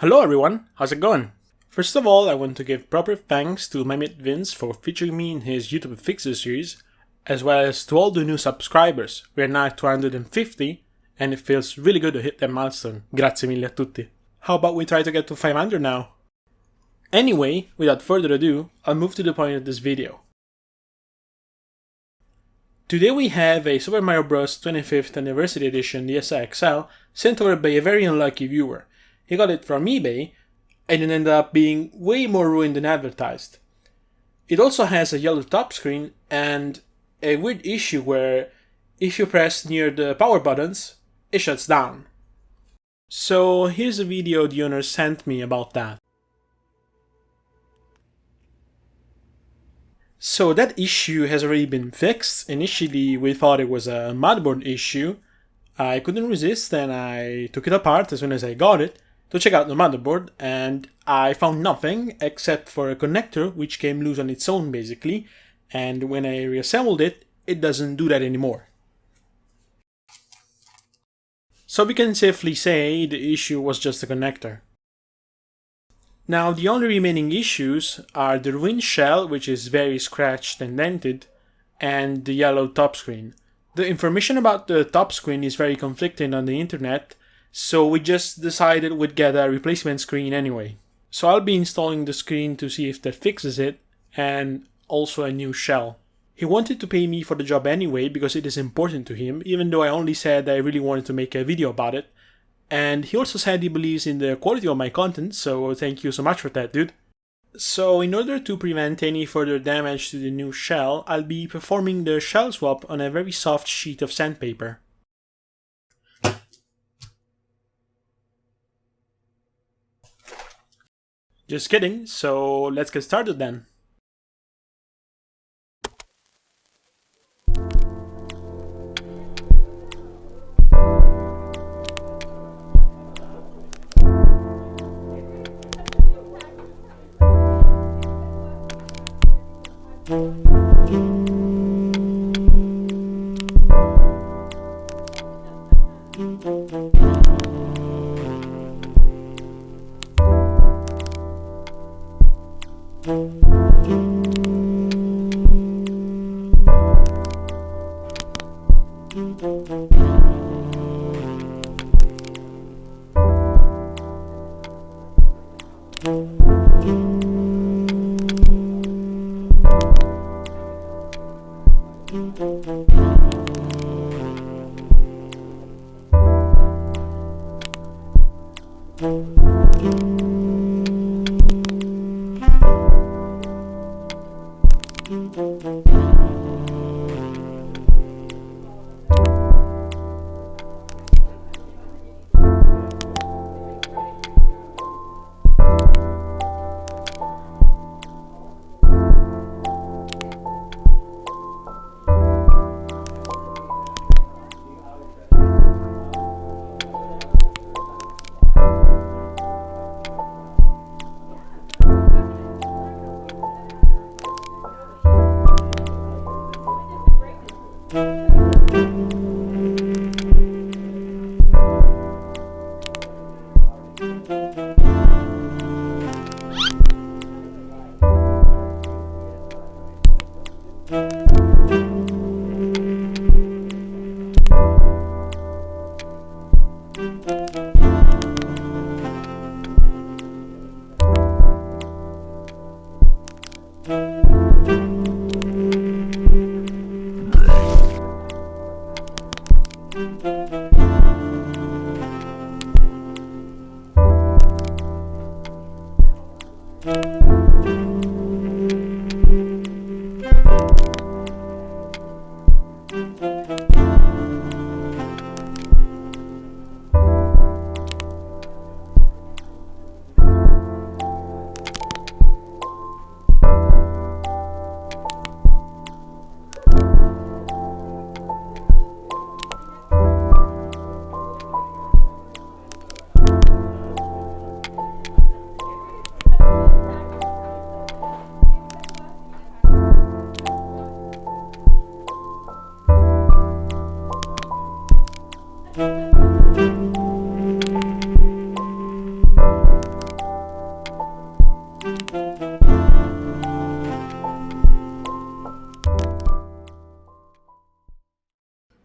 Hello everyone, how's it going? First of all, I want to give proper thanks to my mate Vince for featuring me in his YouTube Fixes series, as well as to all the new subscribers. We are now at 250, and it feels really good to hit that milestone. Grazie mille a tutti. How about we try to get to 500 now? Anyway, without further ado, I'll move to the point of this video. Today we have a Super Mario Bros. 25th Anniversary Edition DSi XL sent over by a very unlucky viewer. He got it from eBay, and it ended up being way more ruined than advertised. It also has a yellow top screen and a weird issue where if you press near the power buttons, it shuts down. So here's a video the owner sent me about that. So that issue has already been fixed. Initially we thought it was a motherboard issue. I couldn't resist and I took it apart as soon as I got it to check out the motherboard, and I found nothing except for a connector which came loose on its own basically, and when I reassembled it, it doesn't do that anymore. So we can safely say the issue was just a connector. Now the only remaining issues are the ruined shell, which is very scratched and dented, and the yellow top screen. The information about the top screen is very conflicting on the internet, so we just decided we'd get a replacement screen anyway. So I'll be installing the screen to see if that fixes it, and also a new shell. He wanted to pay me for the job anyway because it is important to him, even though I only said I really wanted to make a video about it. And he also said he believes in the quality of my content, so thank you so much for that, dude. So in order to prevent any further damage to the new shell, I'll be performing the shell swap on a very soft sheet of sandpaper. Just kidding, so let's get started then.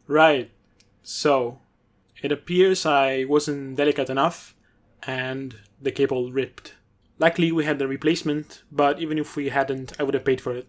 Right, so it appears I wasn't delicate enough and the cable ripped. Luckily we had the replacement, but even if we hadn't, I would have paid for it.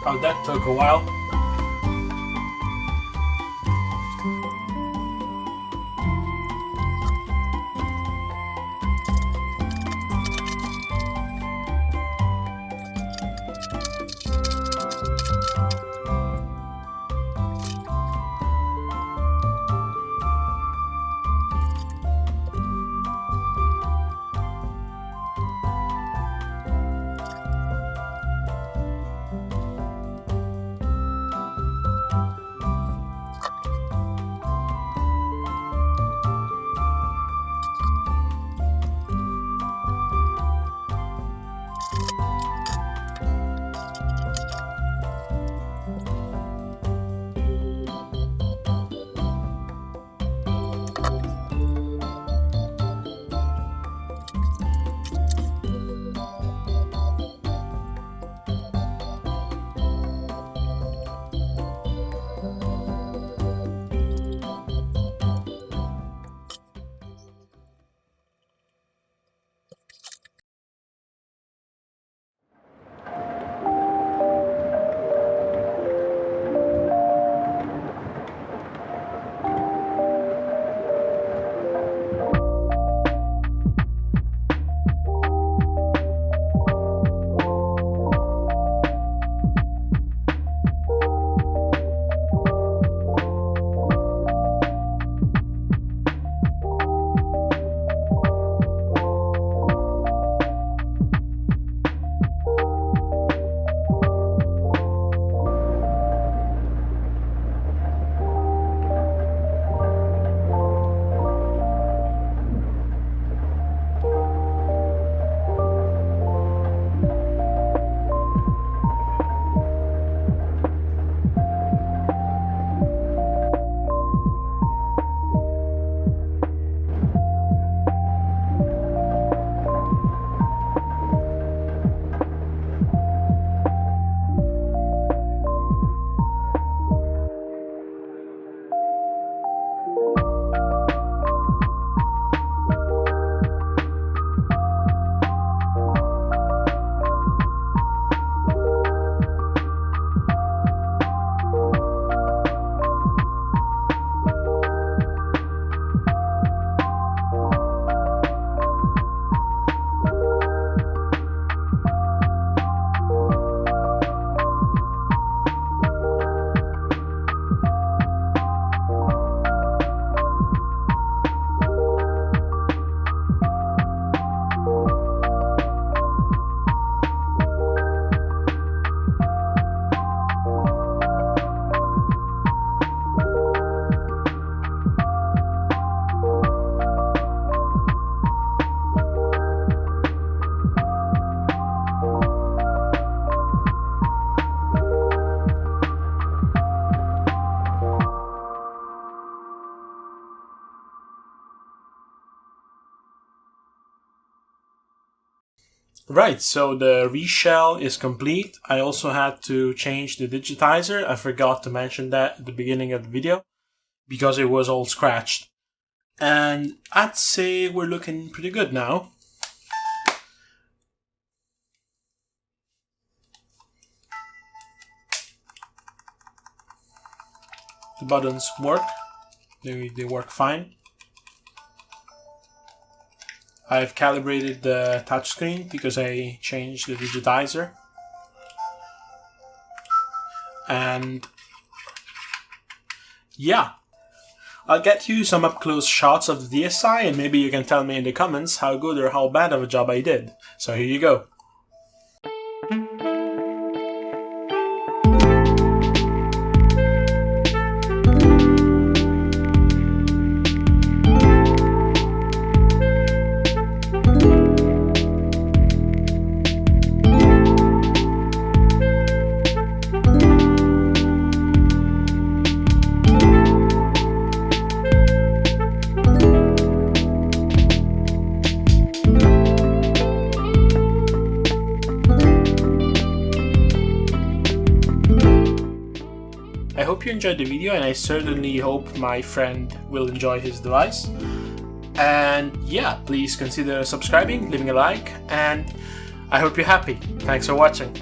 Oh, that took a while. Right, so the reshell is complete. I also had to change the digitizer. I forgot to mention that at the beginning of the video because it was all scratched. And I'd say we're looking pretty good now. The buttons work. They work fine. I've calibrated the touchscreen because I changed the digitizer. And yeah, I'll get you some up-close shots of the DSi and maybe you can tell me in the comments how good or how bad of a job I did. So here you go. I hope you enjoyed the video, and I certainly hope my friend will enjoy his device. And yeah, please consider subscribing, leaving a like, and I hope you're happy. Thanks for watching.